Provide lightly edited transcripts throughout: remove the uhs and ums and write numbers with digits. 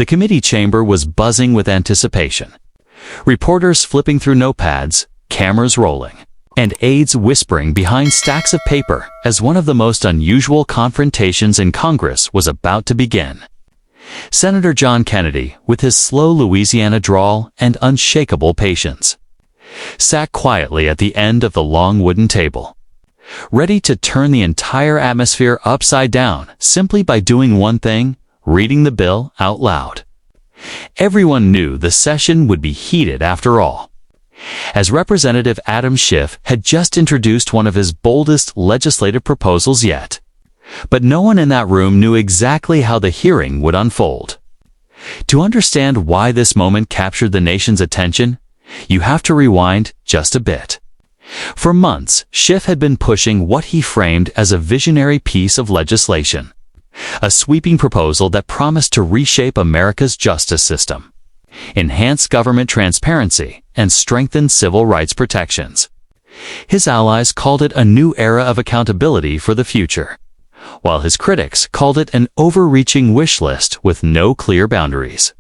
The committee chamber was buzzing with anticipation. Reporters flipping through notepads, cameras rolling, and aides whispering behind stacks of paper as one of the most unusual confrontations in Congress was about to begin. Senator John Kennedy, with his slow Louisiana drawl and unshakable patience, sat quietly at the end of the long wooden table, ready to turn the entire atmosphere upside down simply by doing one thing: reading the bill out loud. Everyone knew the session would be heated after all, as Representative Adam Schiff had just introduced one of his boldest legislative proposals yet. But no one in that room knew exactly how the hearing would unfold. To understand why this moment captured the nation's attention, you have to rewind just a bit. For months, Schiff had been pushing what he framed as a visionary piece of legislation, a sweeping proposal that promised to reshape America's justice system, enhance government transparency, and strengthen civil rights protections. His allies called it a new era of accountability for the future, while his critics called it an overreaching wish list with no clear boundaries.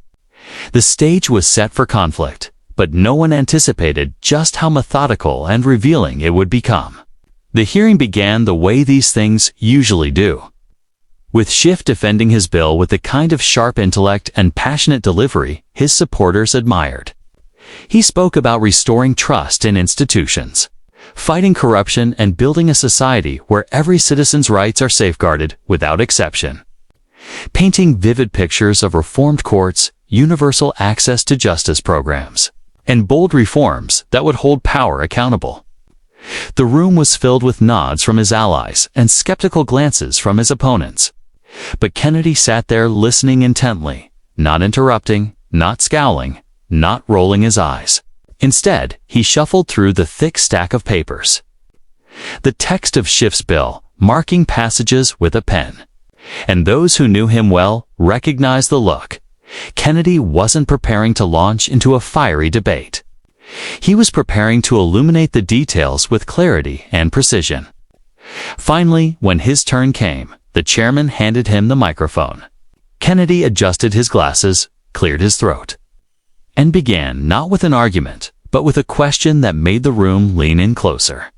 The stage was set for conflict, but no one anticipated just how methodical and revealing it would become. The hearing began the way these things usually do, with Schiff defending his bill with the kind of sharp intellect and passionate delivery his supporters admired. He spoke about restoring trust in institutions, fighting corruption, and building a society where every citizen's rights are safeguarded without exception, painting vivid pictures of reformed courts, universal access to justice programs, and bold reforms that would hold power accountable. The room was filled with nods from his allies and skeptical glances from his opponents. But Kennedy sat there listening intently, not interrupting, not scowling, not rolling his eyes. Instead, he shuffled through the thick stack of papers, the text of Schiff's bill, marking passages with a pen. And those who knew him well recognized the look. Kennedy wasn't preparing to launch into a fiery debate. He was preparing to illuminate the details with clarity and precision. Finally, when his turn came, the chairman handed him the microphone. Kennedy adjusted his glasses, cleared his throat, and began not with an argument, but with a question that made the room lean in closer.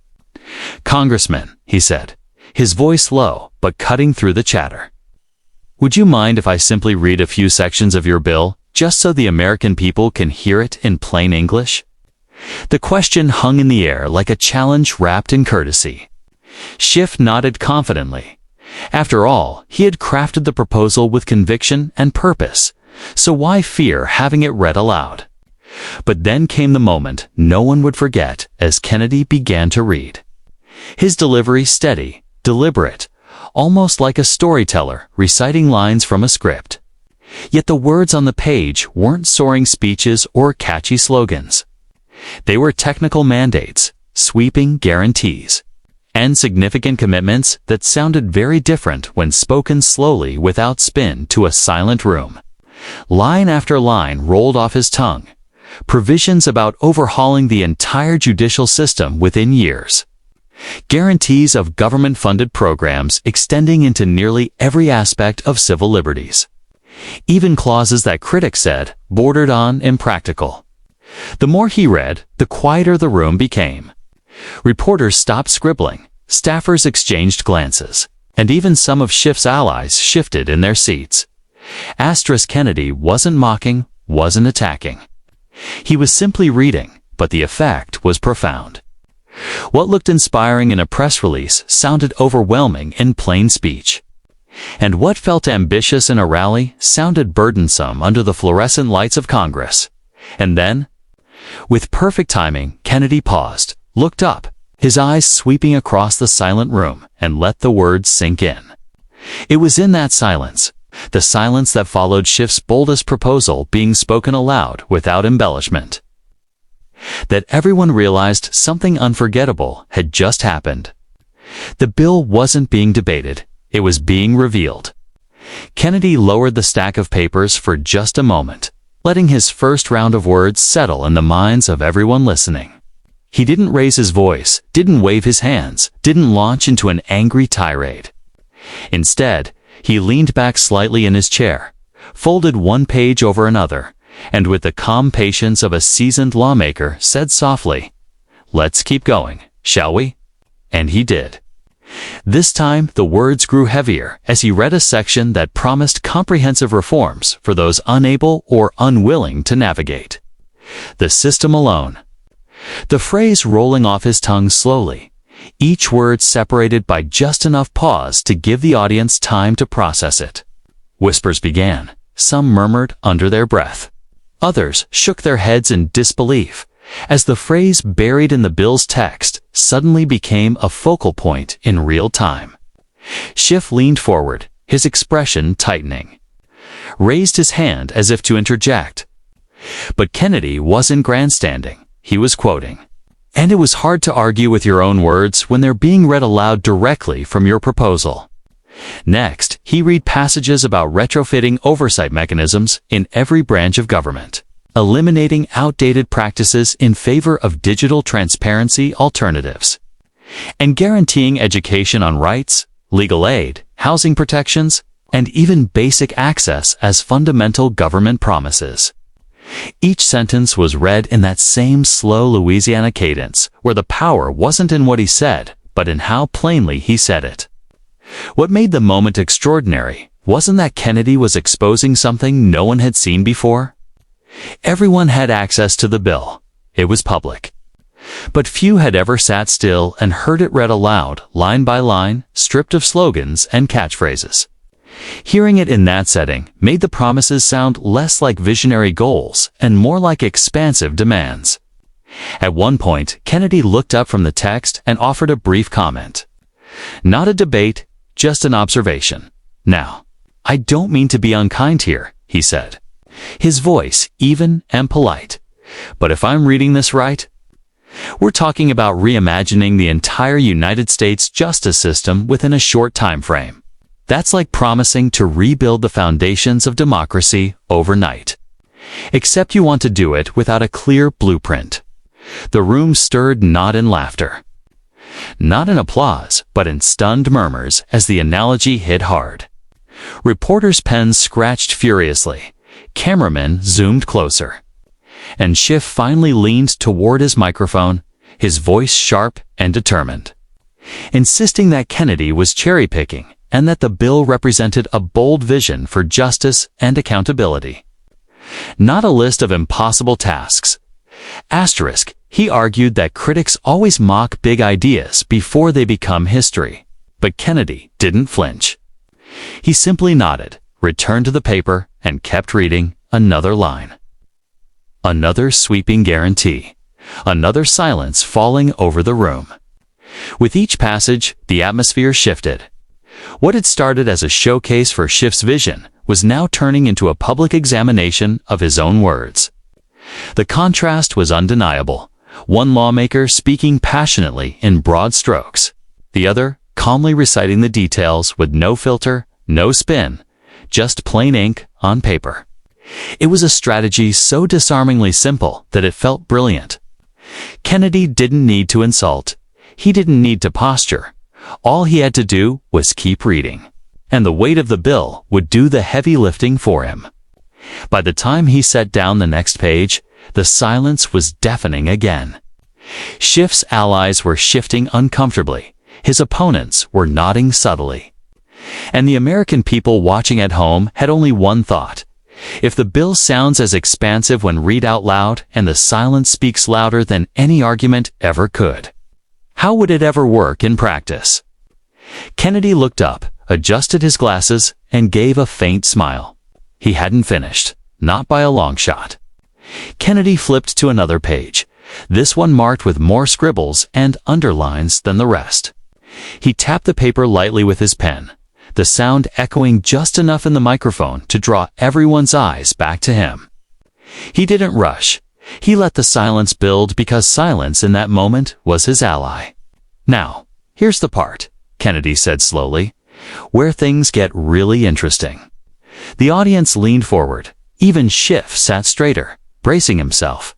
"Congressman," he said, his voice low but cutting through the chatter, "would you mind if I simply read a few sections of your bill, just so the American people can hear it in plain English?" The question hung in the air like a challenge wrapped in courtesy. Schiff nodded confidently. After all, he had crafted the proposal with conviction and purpose, so why fear having it read aloud? But then came the moment no one would forget as Kennedy began to read. His delivery steady, deliberate, almost like a storyteller reciting lines from a script. Yet the words on the page weren't soaring speeches or catchy slogans. They were technical mandates, sweeping guarantees, and significant commitments that sounded very different when spoken slowly without spin to a silent room. Line after line rolled off his tongue, provisions about overhauling the entire judicial system within years, guarantees of government-funded programs extending into nearly every aspect of civil liberties, even clauses that critics said bordered on impractical. The more he read, the quieter the room became. Reporters stopped scribbling, staffers exchanged glances, and even some of Schiff's allies shifted in their seats. Kennedy wasn't mocking, wasn't attacking. He was simply reading, but the effect was profound. What looked inspiring in a press release sounded overwhelming in plain speech. And what felt ambitious in a rally sounded burdensome under the fluorescent lights of Congress. And then, with perfect timing, Kennedy paused, looked up, his eyes sweeping across the silent room, and let the words sink in. It was in that silence, the silence that followed Schiff's boldest proposal being spoken aloud without embellishment, that everyone realized something unforgettable had just happened. The bill wasn't being debated, it was being revealed. Kennedy lowered the stack of papers for just a moment, letting his first round of words settle in the minds of everyone listening. He didn't raise his voice, didn't wave his hands, didn't launch into an angry tirade. Instead, he leaned back slightly in his chair, folded one page over another, and with the calm patience of a seasoned lawmaker said softly, "Let's keep going, shall we?" And he did. This time, the words grew heavier as he read a section that promised comprehensive reforms for those unable or unwilling to navigate. The system alone. The phrase rolling off his tongue slowly, each word separated by just enough pause to give the audience time to process it. Whispers began. Some murmured under their breath. Others shook their heads in disbelief, as the phrase buried in the bill's text suddenly became a focal point in real time. Schiff leaned forward, his expression tightening, raised his hand as if to interject. But Kennedy wasn't grandstanding, he was quoting. And it was hard to argue with your own words when they're being read aloud directly from your proposal. Next, he read passages about retrofitting oversight mechanisms in every branch of government, eliminating outdated practices in favor of digital transparency alternatives, and guaranteeing education on rights, legal aid, housing protections, and even basic access as fundamental government promises. Each sentence was read in that same slow Louisiana cadence, where the power wasn't in what he said, but in how plainly he said it. What made the moment extraordinary wasn't that Kennedy was exposing something no one had seen before. Everyone had access to the bill. It was public. But few had ever sat still and heard it read aloud, line by line, stripped of slogans and catchphrases. Hearing it in that setting made the promises sound less like visionary goals and more like expansive demands. At one point, Kennedy looked up from the text and offered a brief comment. Not a debate, just an observation. Now, I don't mean to be unkind here, he said, his voice even and polite. But if I'm reading this right, we're talking about reimagining the entire United States justice system within a short time frame. That's like promising to rebuild the foundations of democracy overnight. Except you want to do it without a clear blueprint. The room stirred not in laughter, not in applause, but in stunned murmurs as the analogy hit hard. Reporters' pens scratched furiously. Cameramen zoomed closer. And Schiff finally leaned toward his microphone, his voice sharp and determined, insisting that Kennedy was cherry-picking and that the bill represented a bold vision for justice and accountability. Not a list of impossible tasks. Asterisk, he argued that critics always mock big ideas before they become history. But Kennedy didn't flinch. He simply nodded, returned to the paper, and kept reading another line. Another sweeping guarantee. Another silence falling over the room. With each passage, the atmosphere shifted. What had started as a showcase for Schiff's vision was now turning into a public examination of his own words. The contrast was undeniable. One lawmaker speaking passionately in broad strokes, the other calmly reciting the details with no filter, no spin, just plain ink on paper. It was a strategy so disarmingly simple that it felt brilliant. Kennedy didn't need to insult. He didn't need to posture. All he had to do was keep reading, and the weight of the bill would do the heavy lifting for him. By the time he set down the next page, the silence was deafening again. Schiff's allies were shifting uncomfortably. His opponents were nodding subtly. And the American people watching at home had only one thought. If the bill sounds as expansive when read out loud and the silence speaks louder than any argument ever could, how would it ever work in practice? Kennedy looked up, adjusted his glasses, and gave a faint smile. He hadn't finished, not by a long shot. Kennedy flipped to another page, this one marked with more scribbles and underlines than the rest. He tapped the paper lightly with his pen, the sound echoing just enough in the microphone to draw everyone's eyes back to him. He didn't rush. He let the silence build because silence in that moment was his ally. Now, here's the part, Kennedy said slowly, where things get really interesting. The audience leaned forward. Even Schiff sat straighter, bracing himself.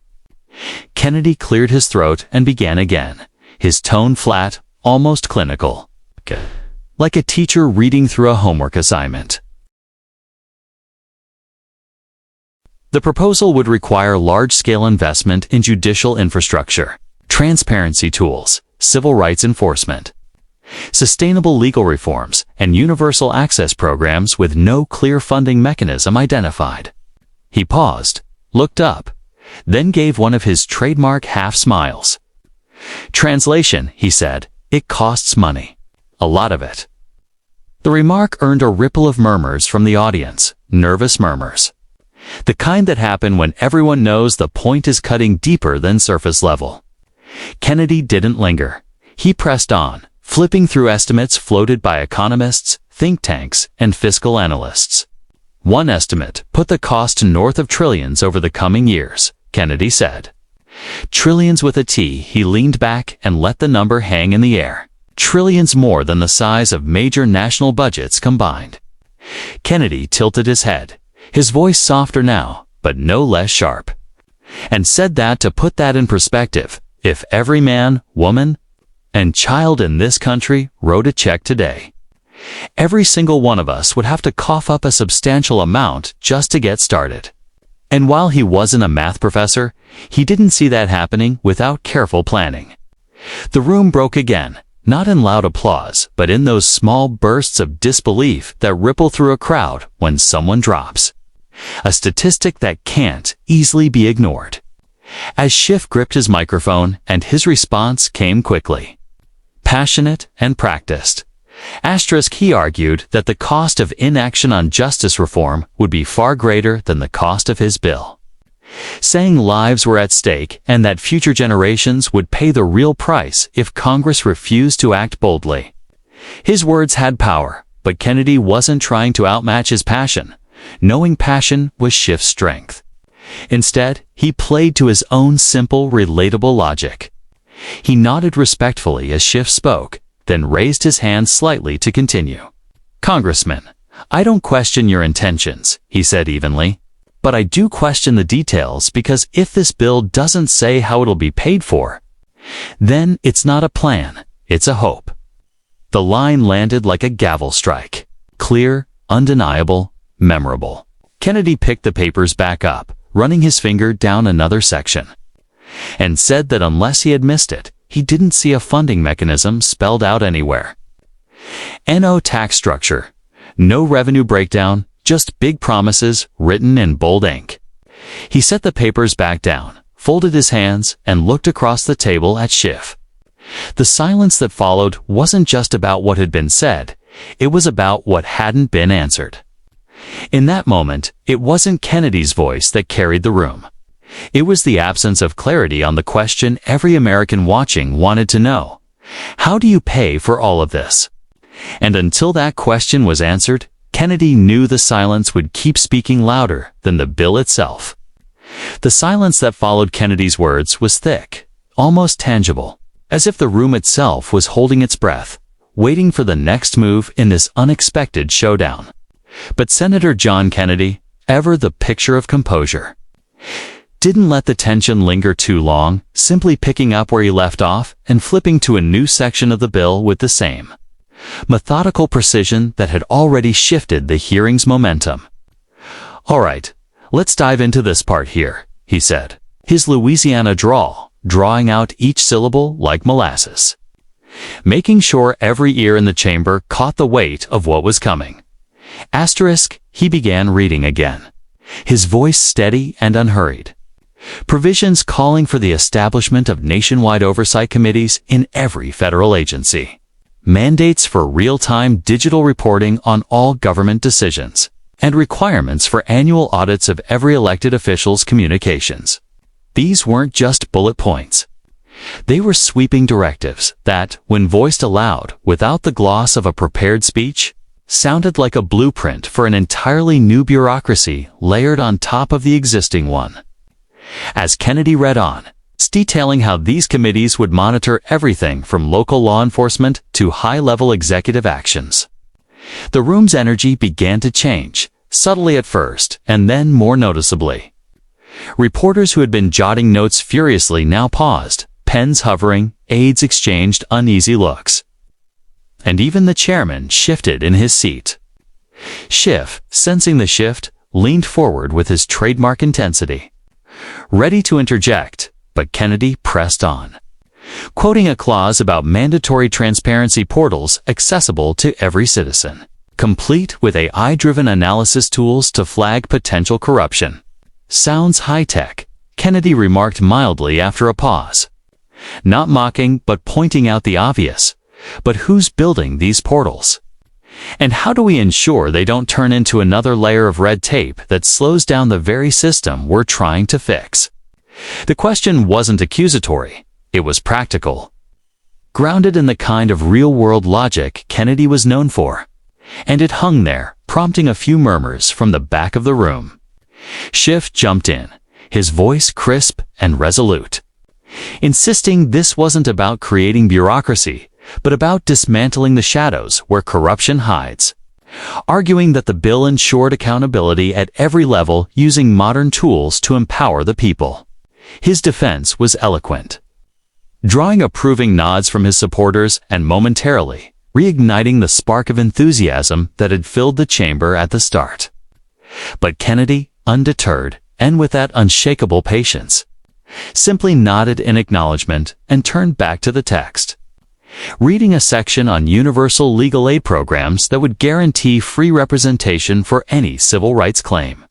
Kennedy cleared his throat and began again, his tone flat, almost clinical, like a teacher reading through a homework assignment. The proposal would require large-scale investment in judicial infrastructure, transparency tools, civil rights enforcement, sustainable legal reforms, and universal access programs with no clear funding mechanism identified. He paused, looked up, then gave one of his trademark half-smiles. Translation, he said, it costs money. A lot of it. The remark earned a ripple of murmurs from the audience, nervous murmurs. The kind that happen when everyone knows the point is cutting deeper than surface level. Kennedy didn't linger. He pressed on, flipping through estimates floated by economists, think tanks, and fiscal analysts. One estimate put the cost north of trillions over the coming years, Kennedy said. Trillions with a T. He leaned back and let the number hang in the air. Trillions more than the size of major national budgets combined. Kennedy tilted his head, his voice softer now, but no less sharp, and said that to put that in perspective, if every man, woman, and child in this country wrote a check today, every single one of us would have to cough up a substantial amount just to get started. And while he wasn't a math professor, he didn't see that happening without careful planning. The room broke again, not in loud applause, but in those small bursts of disbelief that ripple through a crowd when someone drops a statistic that can't easily be ignored. As Schiff gripped his microphone, and his response came quickly. Passionate and practiced. He argued that the cost of inaction on justice reform would be far greater than the cost of his bill, saying lives were at stake and that future generations would pay the real price if Congress refused to act boldly. His words had power, but Kennedy wasn't trying to outmatch his passion, knowing passion was Schiff's strength. Instead, he played to his own simple, relatable logic. He nodded respectfully as Schiff spoke, then raised his hand slightly to continue. Congressman, I don't question your intentions, he said evenly, but I do question the details because if this bill doesn't say how it'll be paid for, then it's not a plan, it's a hope. The line landed like a gavel strike. Clear, undeniable, memorable. Kennedy picked the papers back up, running his finger down another section, and said that unless he had missed it, he didn't see a funding mechanism spelled out anywhere. No tax structure, no revenue breakdown, just big promises written in bold ink. He set the papers back down, folded his hands, and looked across the table at Schiff. The silence that followed wasn't just about what had been said, it was about what hadn't been answered. In that moment, it wasn't Kennedy's voice that carried the room. It was the absence of clarity on the question every American watching wanted to know. How do you pay for all of this? And until that question was answered, Kennedy knew the silence would keep speaking louder than the bill itself. The silence that followed Kennedy's words was thick, almost tangible, as if the room itself was holding its breath, waiting for the next move in this unexpected showdown. But Senator John Kennedy, ever the picture of composure, didn't let the tension linger too long, simply picking up where he left off and flipping to a new section of the bill with the same methodical precision that had already shifted the hearing's momentum. All right, let's dive into this part here, he said, his Louisiana drawl drawing out each syllable like molasses, making sure every ear in the chamber caught the weight of what was coming. He began reading again, his voice steady and unhurried. Provisions calling for the establishment of nationwide oversight committees in every federal agency. Mandates for real-time digital reporting on all government decisions, and requirements for annual audits of every elected official's communications. These weren't just bullet points. They were sweeping directives that, when voiced aloud without the gloss of a prepared speech, sounded like a blueprint for an entirely new bureaucracy layered on top of the existing one. As Kennedy read on, detailing how these committees would monitor everything from local law enforcement to high-level executive actions, the room's energy began to change, subtly at first, and then more noticeably. Reporters who had been jotting notes furiously now paused, pens hovering, aides exchanged uneasy looks. And even the chairman shifted in his seat. Schiff, sensing the shift, leaned forward with his trademark intensity, ready to interject, but Kennedy pressed on, quoting a clause about mandatory transparency portals accessible to every citizen, complete with AI-driven analysis tools to flag potential corruption. Sounds high-tech, Kennedy remarked mildly after a pause. Not mocking, but pointing out the obvious. But who's building these portals? And how do we ensure they don't turn into another layer of red tape that slows down the very system we're trying to fix? The question wasn't accusatory, it was practical. Grounded in the kind of real-world logic Kennedy was known for. And it hung there, prompting a few murmurs from the back of the room. Schiff jumped in, his voice crisp and resolute, insisting this wasn't about creating bureaucracy, but about dismantling the shadows where corruption hides, arguing that the bill ensured accountability at every level using modern tools to empower the people. His defense was eloquent, drawing approving nods from his supporters and momentarily reigniting the spark of enthusiasm that had filled the chamber at the start. But Kennedy, undeterred, and with that unshakable patience, simply nodded in acknowledgement and turned back to the text, reading a section on universal legal aid programs that would guarantee free representation for any civil rights claim,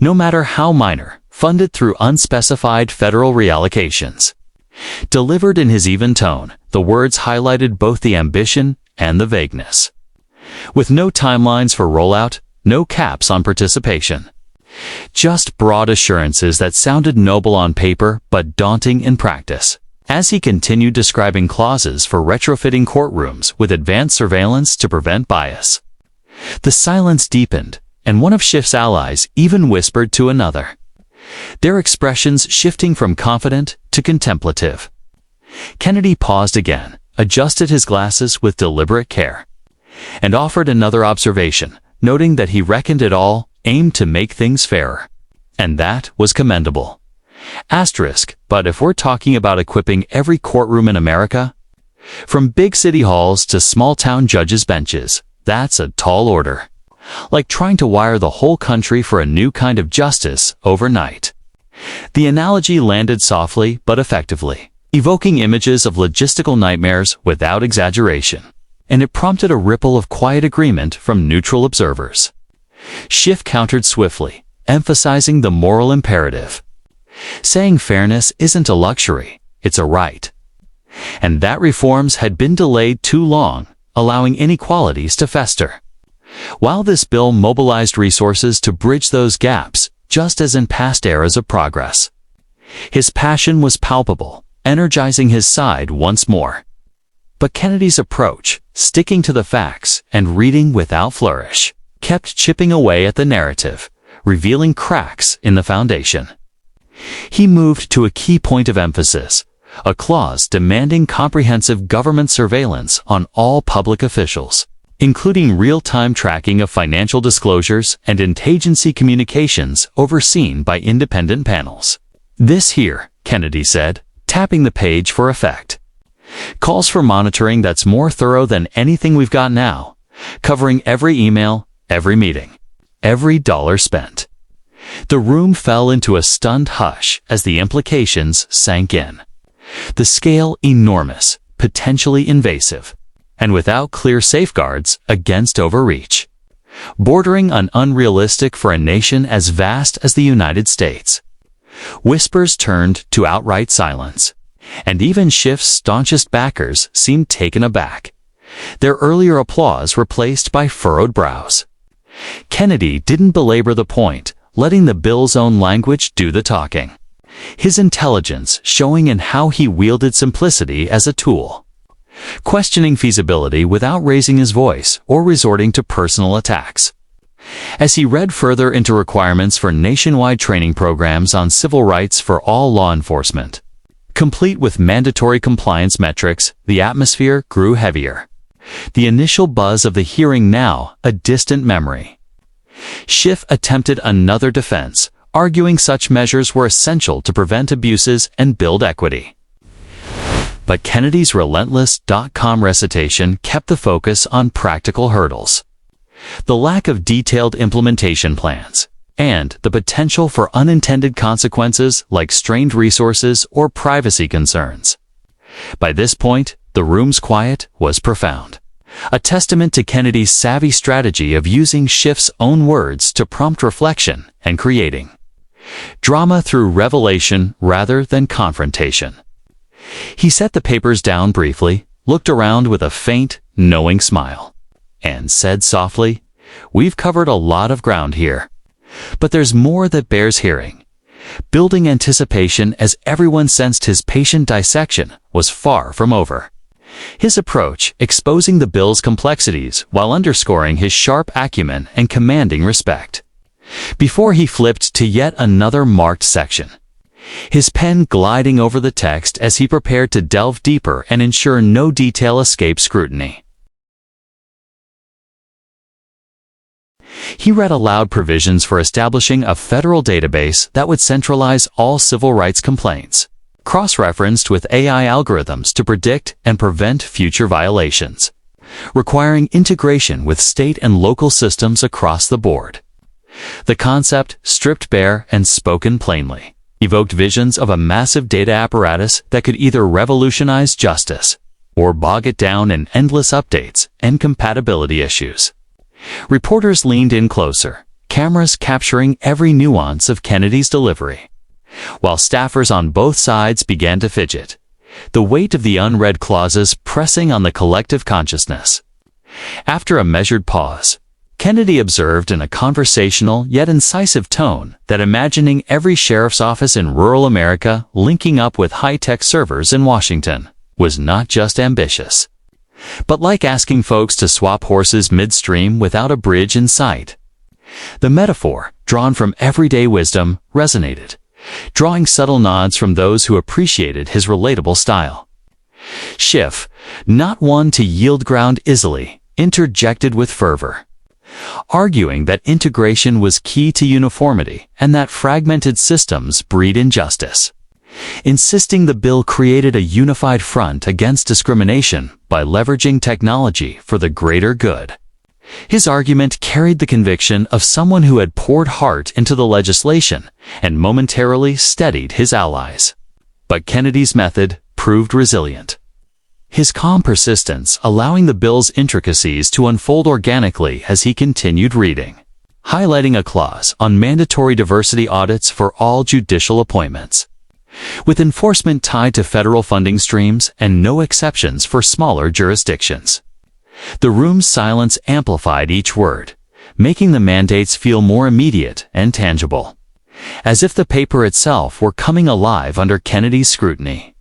no matter how minor, funded through unspecified federal reallocations. Delivered in his even tone, the words highlighted both the ambition and the vagueness. With no timelines for rollout, no caps on participation. Just broad assurances that sounded noble on paper but daunting in practice. As he continued describing clauses for retrofitting courtrooms with advanced surveillance to prevent bias, the silence deepened, and one of Schiff's allies even whispered to another, their expressions shifting from confident to contemplative. Kennedy paused again, adjusted his glasses with deliberate care, and offered another observation, noting that he reckoned it all aimed to make things fairer. And that was commendable. Asterisk, but if we're talking about equipping every courtroom in America, from big city halls to small-town judges' benches, that's a tall order. Like trying to wire the whole country for a new kind of justice overnight. The analogy landed softly but effectively, evoking images of logistical nightmares without exaggeration, and it prompted a ripple of quiet agreement from neutral observers. Schiff countered swiftly, emphasizing the moral imperative. Saying fairness isn't a luxury, it's a right. And that reforms had been delayed too long, allowing inequalities to fester. While this bill mobilized resources to bridge those gaps, just as in past eras of progress. His passion was palpable, energizing his side once more. But Kennedy's approach, sticking to the facts and reading without flourish, kept chipping away at the narrative, revealing cracks in the foundation. He moved to a key point of emphasis, a clause demanding comprehensive government surveillance on all public officials, including real-time tracking of financial disclosures and interagency communications overseen by independent panels. This here, Kennedy said, tapping the page for effect, calls for monitoring that's more thorough than anything we've got now, covering every email, every meeting, every dollar spent. The room fell into a stunned hush as the implications sank in. The scale enormous, potentially invasive, and without clear safeguards against overreach, bordering on unrealistic for a nation as vast as the United States. Whispers turned to outright silence, and even Schiff's staunchest backers seemed taken aback, their earlier applause replaced by furrowed brows. Kennedy didn't belabor the point, letting the bill's own language do the talking, his intelligence showing in how he wielded simplicity as a tool, questioning feasibility without raising his voice or resorting to personal attacks. As he read further into requirements for nationwide training programs on civil rights for all law enforcement, complete with mandatory compliance metrics, the atmosphere grew heavier. The initial buzz of the hearing now a distant memory. Schiff attempted another defense, arguing such measures were essential to prevent abuses and build equity. But Kennedy's relentless .com recitation kept the focus on practical hurdles. The lack of detailed implementation plans, and the potential for unintended consequences like strained resources or privacy concerns. By this point, the room's quiet was profound, a testament to Kennedy's savvy strategy of using Schiff's own words to prompt reflection and creating drama through revelation rather than confrontation. He set the papers down briefly, looked around with a faint, knowing smile, and said softly, "We've covered a lot of ground here. But there's more that bears hearing." Building anticipation as everyone sensed his patient dissection was far from over. His approach, exposing the bill's complexities while underscoring his sharp acumen and commanding respect. Before he flipped to yet another marked section, his pen gliding over the text as he prepared to delve deeper and ensure no detail escaped scrutiny. He read aloud provisions for establishing a federal database that would centralize all civil rights complaints, cross-referenced with AI algorithms to predict and prevent future violations, requiring integration with state and local systems across the board. The concept, stripped bare and spoken plainly, evoked visions of a massive data apparatus that could either revolutionize justice or bog it down in endless updates and compatibility issues. Reporters leaned in closer, cameras capturing every nuance of Kennedy's delivery, while staffers on both sides began to fidget, the weight of the unread clauses pressing on the collective consciousness. After a measured pause, Kennedy observed in a conversational yet incisive tone that imagining every sheriff's office in rural America linking up with high-tech servers in Washington was not just ambitious, but like asking folks to swap horses midstream without a bridge in sight. The metaphor, drawn from everyday wisdom, resonated, drawing subtle nods from those who appreciated his relatable style. Schiff, not one to yield ground easily, interjected with fervor, arguing that integration was key to uniformity and that fragmented systems breed injustice, insisting the bill created a unified front against discrimination by leveraging technology for the greater good. His argument carried the conviction of someone who had poured heart into the legislation and momentarily steadied his allies. But Kennedy's method proved resilient, his calm persistence allowing the bill's intricacies to unfold organically as he continued reading, highlighting a clause on mandatory diversity audits for all judicial appointments, with enforcement tied to federal funding streams and no exceptions for smaller jurisdictions. The room's silence amplified each word, making the mandates feel more immediate and tangible, as if the paper itself were coming alive under Kennedy's scrutiny.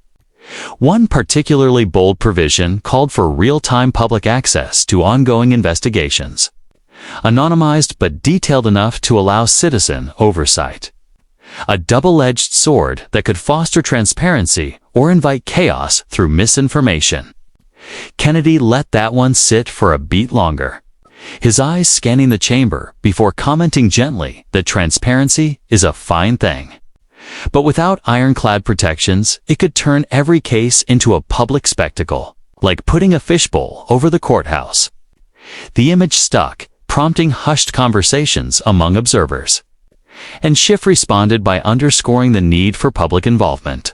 One particularly bold provision called for real-time public access to ongoing investigations, anonymized but detailed enough to allow citizen oversight. A double-edged sword that could foster transparency or invite chaos through misinformation. Kennedy let that one sit for a beat longer, his eyes scanning the chamber before commenting gently that transparency is a fine thing. But without ironclad protections, it could turn every case into a public spectacle, like putting a fishbowl over the courthouse. The image stuck, prompting hushed conversations among observers. And Schiff responded by underscoring the need for public involvement,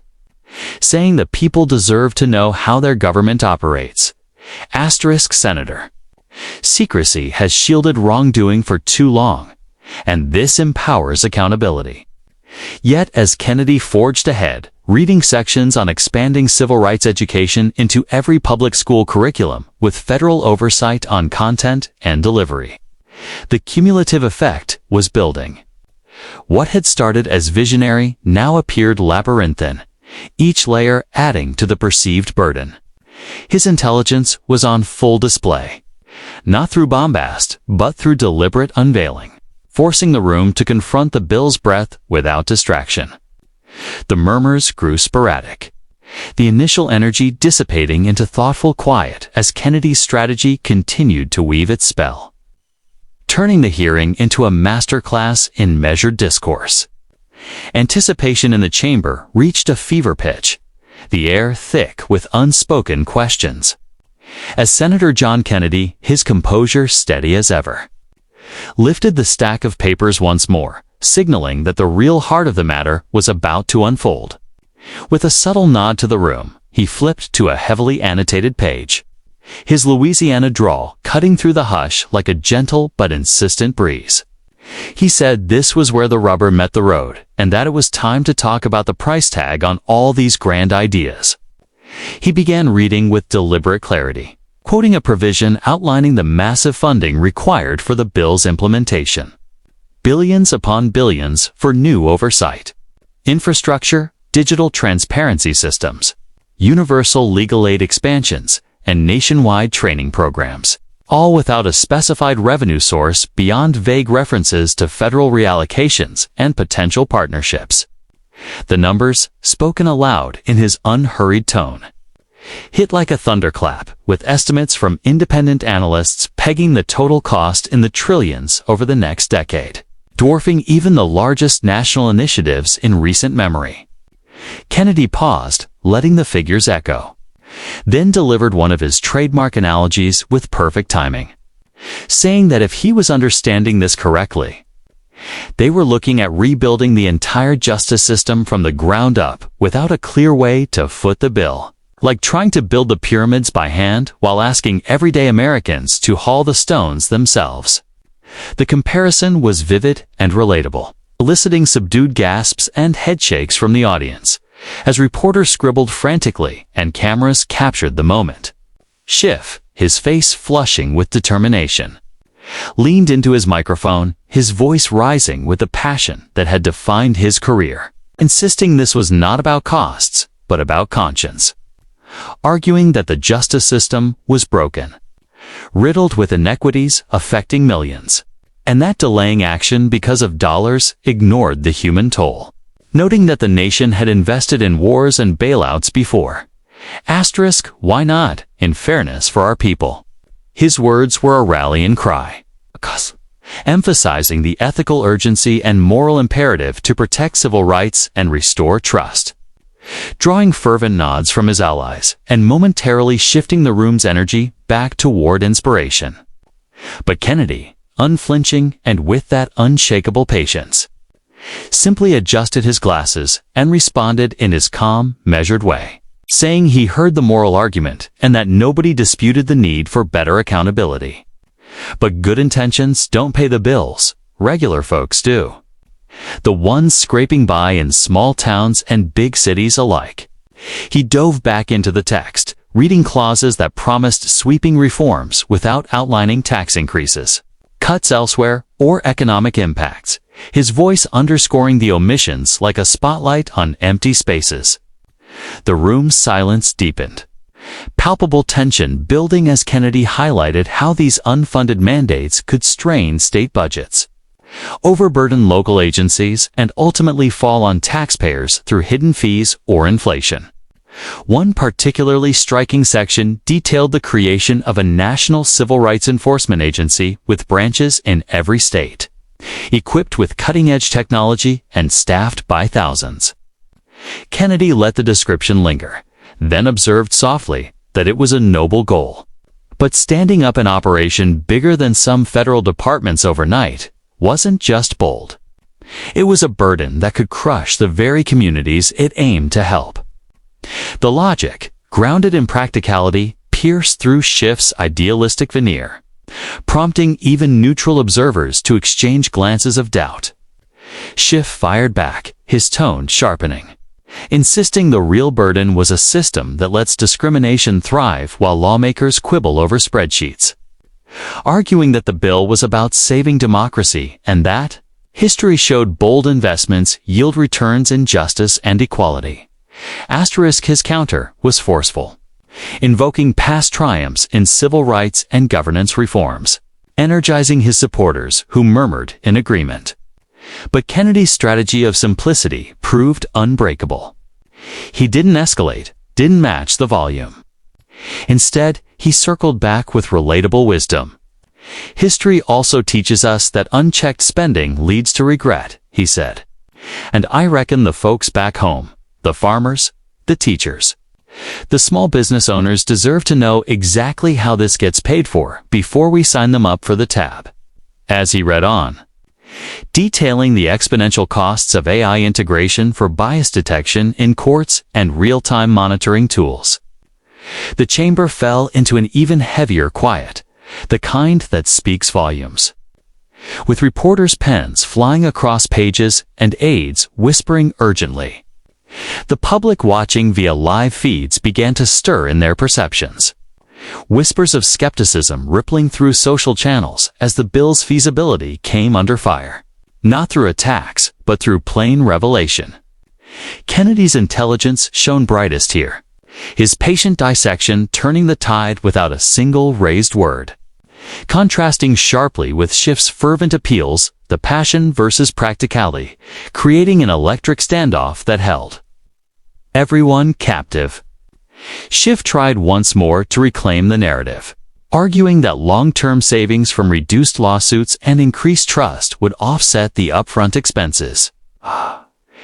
saying the people deserve to know how their government operates. Asterisk Senator. Secrecy has shielded wrongdoing for too long, and this empowers accountability. Yet as Kennedy forged ahead, reading sections on expanding civil rights education into every public school curriculum with federal oversight on content and delivery, the cumulative effect was building. What had started as visionary now appeared labyrinthine, each layer adding to the perceived burden. His intelligence was on full display, not through bombast, but through deliberate unveiling, forcing the room to confront the bill's breadth without distraction. The murmurs grew sporadic, the initial energy dissipating into thoughtful quiet as Kennedy's strategy continued to weave its spell, turning the hearing into a masterclass in measured discourse. Anticipation in the chamber reached a fever pitch, the air thick with unspoken questions, as Senator John Kennedy, his composure steady as ever, lifted the stack of papers once more, signaling that the real heart of the matter was about to unfold. With a subtle nod to the room, he flipped to a heavily annotated page, his Louisiana drawl cutting through the hush like a gentle but insistent breeze. He said this was where the rubber met the road, and that it was time to talk about the price tag on all these grand ideas. He began reading with deliberate clarity, quoting a provision outlining the massive funding required for the bill's implementation. Billions upon billions for new oversight, infrastructure, digital transparency systems, universal legal aid expansions, and nationwide training programs, all without a specified revenue source beyond vague references to federal reallocations and potential partnerships. The numbers, spoken aloud in his unhurried tone, hit like a thunderclap, with estimates from independent analysts pegging the total cost in the trillions over the next decade, dwarfing even the largest national initiatives in recent memory. Kennedy paused, letting the figures echo, then delivered one of his trademark analogies with perfect timing, saying that if he was understanding this correctly, they were looking at rebuilding the entire justice system from the ground up without a clear way to foot the bill, like trying to build the pyramids by hand while asking everyday Americans to haul the stones themselves. The comparison was vivid and relatable, eliciting subdued gasps and headshakes from the audience, as reporters scribbled frantically and cameras captured the moment. Schiff, his face flushing with determination, leaned into his microphone, his voice rising with the passion that had defined his career, insisting this was not about costs, but about conscience, arguing that the justice system was broken, riddled with inequities affecting millions, and that delaying action because of dollars ignored the human toll, noting that the nation had invested in wars and bailouts before. Asterisk, why not, in fairness for our people? His words were a rallying cry, emphasizing the ethical urgency and moral imperative to protect civil rights and restore trust, drawing fervent nods from his allies and momentarily shifting the room's energy back toward inspiration. But Kennedy, unflinching and with that unshakable patience, simply adjusted his glasses and responded in his calm, measured way, saying he heard the moral argument and that nobody disputed the need for better accountability. But good intentions don't pay the bills, regular folks do. The ones scraping by in small towns and big cities alike. He dove back into the text, reading clauses that promised sweeping reforms without outlining tax increases, cuts elsewhere, or economic impacts, his voice underscoring the omissions like a spotlight on empty spaces. The room's silence deepened, palpable tension building as Kennedy highlighted how these unfunded mandates could strain state budgets, overburden local agencies, and ultimately fall on taxpayers through hidden fees or inflation. One particularly striking section detailed the creation of a national civil rights enforcement agency with branches in every state, equipped with cutting-edge technology and staffed by thousands. Kennedy let the description linger, then observed softly that it was a noble goal. But standing up an operation bigger than some federal departments overnight wasn't just bold. It was a burden that could crush the very communities it aimed to help. The logic, grounded in practicality, pierced through Schiff's idealistic veneer, prompting even neutral observers to exchange glances of doubt. Schiff fired back, his tone sharpening, insisting the real burden was a system that lets discrimination thrive while lawmakers quibble over spreadsheets, arguing that the bill was about saving democracy and that history showed bold investments yield returns in justice and equality. Asterisk, his counter was forceful, invoking past triumphs in civil rights and governance reforms, energizing his supporters who murmured in agreement. But Kennedy's strategy of simplicity proved unbreakable. He didn't escalate, didn't match the volume. Instead, he circled back with relatable wisdom. History also teaches us that unchecked spending leads to regret, he said. And I reckon the folks back home, the farmers, the teachers, the small business owners deserve to know exactly how this gets paid for before we sign them up for the tab. As he read on, detailing the exponential costs of AI integration for bias detection in courts and real-time monitoring tools. The chamber fell into an even heavier quiet, the kind that speaks volumes. With reporters' pens flying across pages and aides whispering urgently, the public watching via live feeds began to stir in their perceptions. Whispers of skepticism rippling through social channels as the bill's feasibility came under fire. Not through attacks, but through plain revelation. Kennedy's intelligence shone brightest here, his patient dissection turning the tide without a single raised word. Contrasting sharply with Schiff's fervent appeals, the passion versus practicality, creating an electric standoff that held everyone captive. Schiff tried once more to reclaim the narrative, arguing that long-term savings from reduced lawsuits and increased trust would offset the upfront expenses.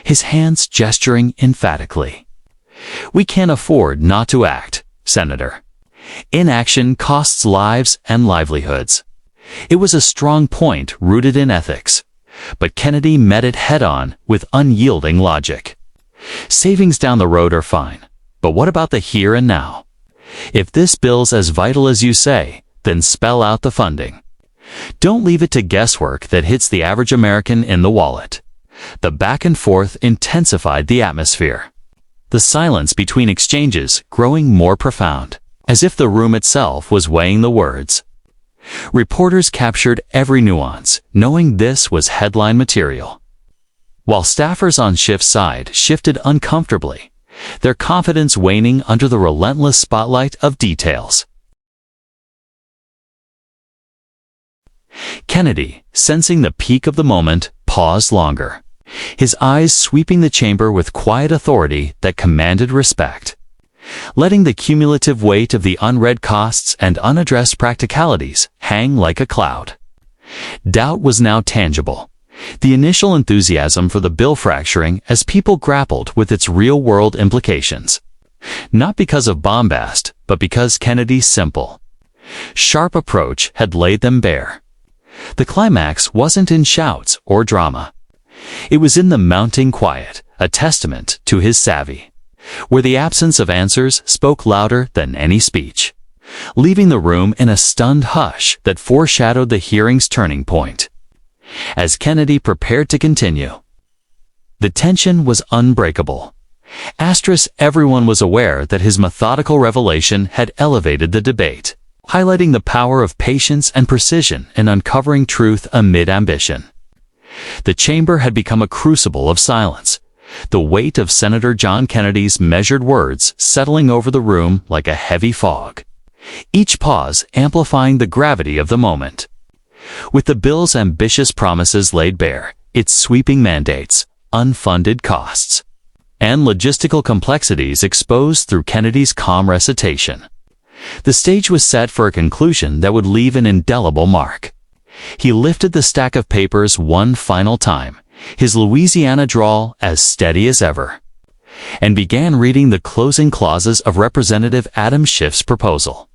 His hands gesturing emphatically. "We can't afford not to act, Senator. Inaction costs lives and livelihoods." It was a strong point rooted in ethics, but Kennedy met it head-on with unyielding logic. Savings down the road are fine, but what about the here and now? If this bill's as vital as you say, then spell out the funding. Don't leave it to guesswork that hits the average American in the wallet. The back and forth intensified the atmosphere, the silence between exchanges growing more profound, as if the room itself was weighing the words. Reporters captured every nuance, knowing this was headline material. While staffers on Schiff's side shifted uncomfortably, their confidence waning under the relentless spotlight of details. Kennedy, sensing the peak of the moment, paused longer, his eyes sweeping the chamber with quiet authority that commanded respect. Letting the cumulative weight of the unread costs and unaddressed practicalities hang like a cloud. Doubt was now tangible. The initial enthusiasm for the bill fracturing as people grappled with its real-world implications. Not because of bombast, but because Kennedy's simple, sharp approach had laid them bare. The climax wasn't in shouts or drama. It was in the mounting quiet, a testament to his savvy, where the absence of answers spoke louder than any speech, leaving the room in a stunned hush that foreshadowed the hearing's turning point. As Kennedy prepared to continue, the tension was unbreakable. Everyone was aware that his methodical revelation had elevated the debate, highlighting the power of patience and precision in uncovering truth amid ambition. The chamber had become a crucible of silence, the weight of Senator John Kennedy's measured words settling over the room like a heavy fog, each pause amplifying the gravity of the moment. With the bill's ambitious promises laid bare, its sweeping mandates, unfunded costs, and logistical complexities exposed through Kennedy's calm recitation, the stage was set for a conclusion that would leave an indelible mark. He lifted the stack of papers one final time, his Louisiana drawl as steady as ever, and began reading the closing clauses of Representative Adam Schiff's proposal,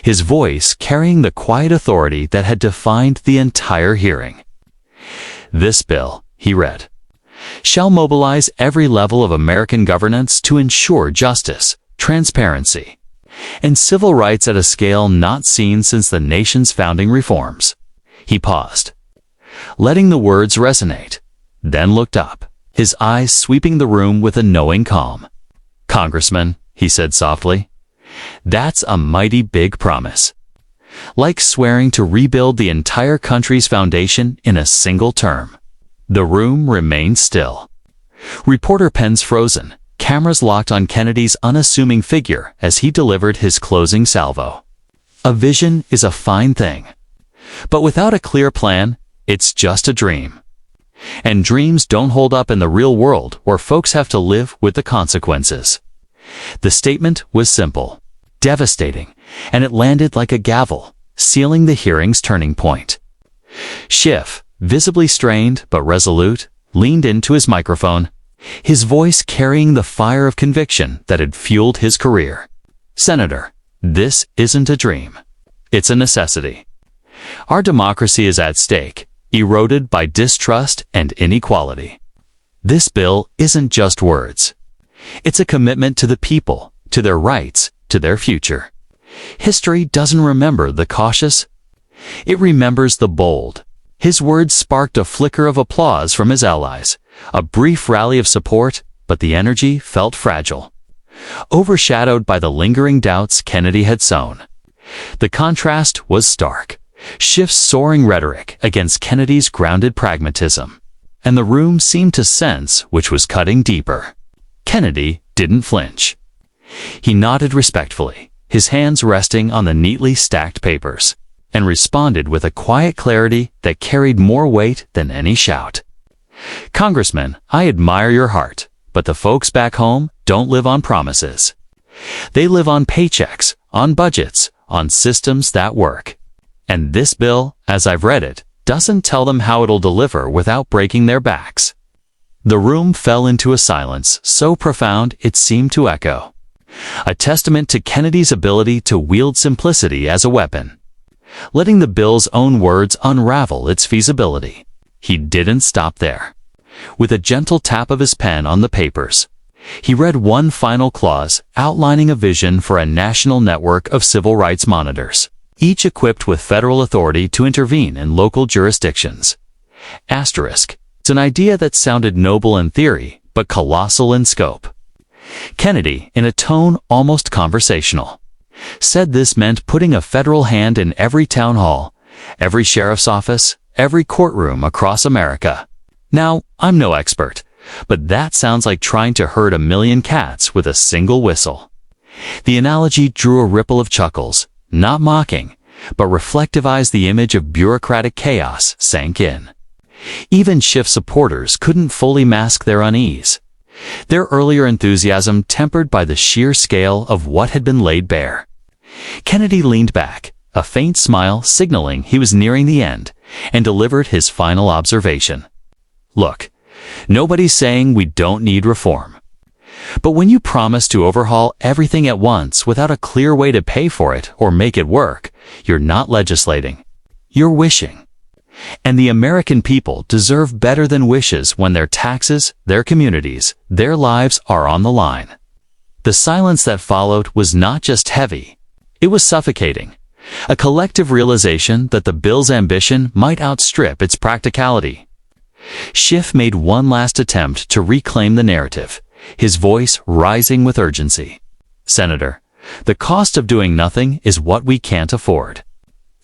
his voice carrying the quiet authority that had defined the entire hearing. "This bill," he read, "shall mobilize every level of American governance to ensure justice, transparency, and civil rights at a scale not seen since the nation's founding reforms." He paused, letting the words resonate, then looked up, his eyes sweeping the room with a knowing calm. "Congressman," he said softly, "that's a mighty big promise. Like swearing to rebuild the entire country's foundation in a single term." The room remained still. Reporter pens frozen, cameras locked on Kennedy's unassuming figure as he delivered his closing salvo. A vision is a fine thing, but without a clear plan, it's just a dream. And dreams don't hold up in the real world where folks have to live with the consequences. The statement was simple, devastating, and it landed like a gavel, sealing the hearing's turning point. Schiff, visibly strained but resolute, leaned into his microphone, his voice carrying the fire of conviction that had fueled his career. "Senator, this isn't a dream. It's a necessity. Our democracy is at stake. eroded by distrust and inequality. This bill isn't just words. It's a commitment to the people, to their rights, to their future. History doesn't remember the cautious. It remembers the bold. His words sparked a flicker of applause from his allies, a brief rally of support, but the energy felt fragile, overshadowed by the lingering doubts Kennedy had sown. The contrast was stark. Schiff's soaring rhetoric against Kennedy's grounded pragmatism, and the room seemed to sense which was cutting deeper. Kennedy didn't flinch. He nodded respectfully, his hands resting on the neatly stacked papers, and responded with a quiet clarity that carried more weight than any shout. "Congressman, I admire your heart, but the folks back home don't live on promises. They live on paychecks, on budgets, on systems that work. And this bill, as I've read it, doesn't tell them how it'll deliver without breaking their backs." The room fell into a silence so profound it seemed to echo, a testament to Kennedy's ability to wield simplicity as a weapon. Letting the bill's own words unravel its feasibility, he didn't stop there. With a gentle tap of his pen on the papers, he read one final clause outlining a vision for a national network of civil rights monitors, each equipped with federal authority to intervene in local jurisdictions. Asterisk. It's an idea that sounded noble in theory, but colossal in scope. Kennedy, in a tone almost conversational, said this meant putting a federal hand in every town hall, every sheriff's office, every courtroom across America. Now, I'm no expert, but that sounds like trying to herd a million cats with a single whistle. The analogy drew a ripple of chuckles, not mocking, but reflective as the image of bureaucratic chaos sank in. Even Schiff supporters couldn't fully mask their unease, their earlier enthusiasm tempered by the sheer scale of what had been laid bare. Kennedy leaned back, a faint smile signaling he was nearing the end, and delivered his final observation. "Look, nobody's saying we don't need reform. But when you promise to overhaul everything at once without a clear way to pay for it or make it work, you're not legislating. You're wishing. And the American people deserve better than wishes when their taxes, their communities, their lives are on the line." The silence that followed was not just heavy. It was suffocating, a collective realization that the bill's ambition might outstrip its practicality. Schiff made one last attempt to reclaim the narrative, his voice rising with urgency. "Senator, the cost of doing nothing is what we can't afford.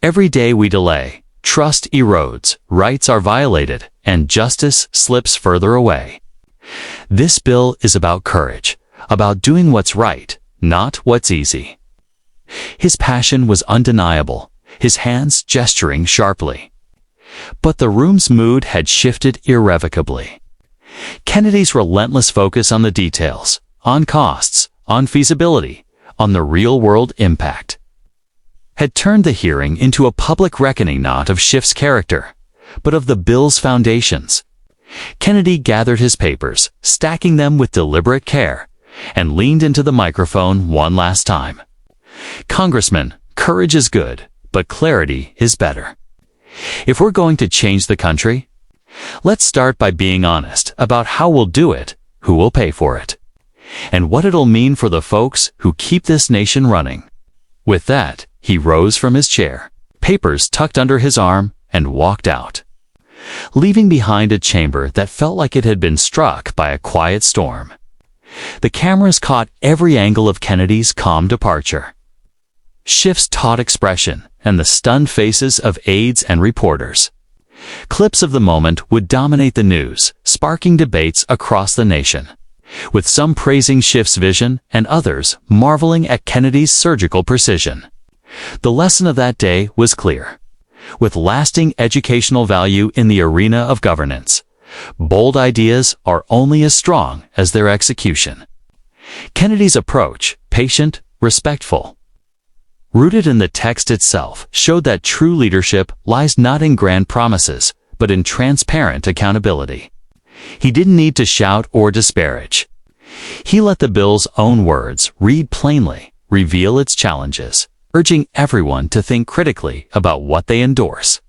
Every day we delay, trust erodes, rights are violated, and justice slips further away. This bill is about courage, about doing what's right, not what's easy." His passion was undeniable, his hands gesturing sharply. But the room's mood had shifted irrevocably. Kennedy's relentless focus on the details, on costs, on feasibility, on the real-world impact, had turned the hearing into a public reckoning not of Schiff's character, but of the bill's foundations. Kennedy gathered his papers, stacking them with deliberate care, and leaned into the microphone one last time. "Congressman, courage is good, but clarity is better. If we're going to change the country, let's start by being honest about how we'll do it, who will pay for it, and what it'll mean for the folks who keep this nation running." With that, he rose from his chair, papers tucked under his arm, and walked out, leaving behind a chamber that felt like it had been struck by a quiet storm. The cameras caught every angle of Kennedy's calm departure, Schiff's taut expression, and the stunned faces of aides and reporters. Clips of the moment would dominate the news, sparking debates across the nation, with some praising Schiff's vision and others marveling at Kennedy's surgical precision. The lesson of that day was clear. With lasting educational value in the arena of governance, bold ideas are only as strong as their execution. Kennedy's approach, patient, respectful, rooted in the text itself, showed that true leadership lies not in grand promises, but in transparent accountability. He didn't need to shout or disparage. He let the bill's own words read plainly, reveal its challenges, urging everyone to think critically about what they endorse.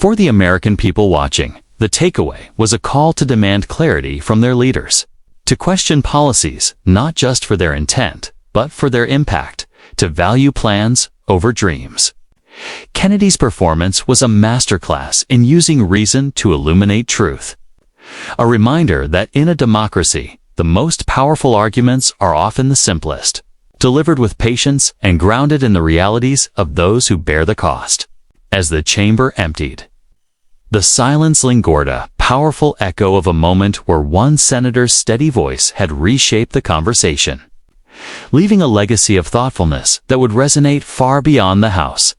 For the American people watching, the takeaway was a call to demand clarity from their leaders, to question policies not just for their intent, but for their impact, to value plans over dreams. Kennedy's performance was a masterclass in using reason to illuminate truth. A reminder that in a democracy, the most powerful arguments are often the simplest, delivered with patience and grounded in the realities of those who bear the cost. As the chamber emptied, the silence lingered, a powerful echo of a moment where one senator's steady voice had reshaped the conversation, leaving a legacy of thoughtfulness that would resonate far beyond the House.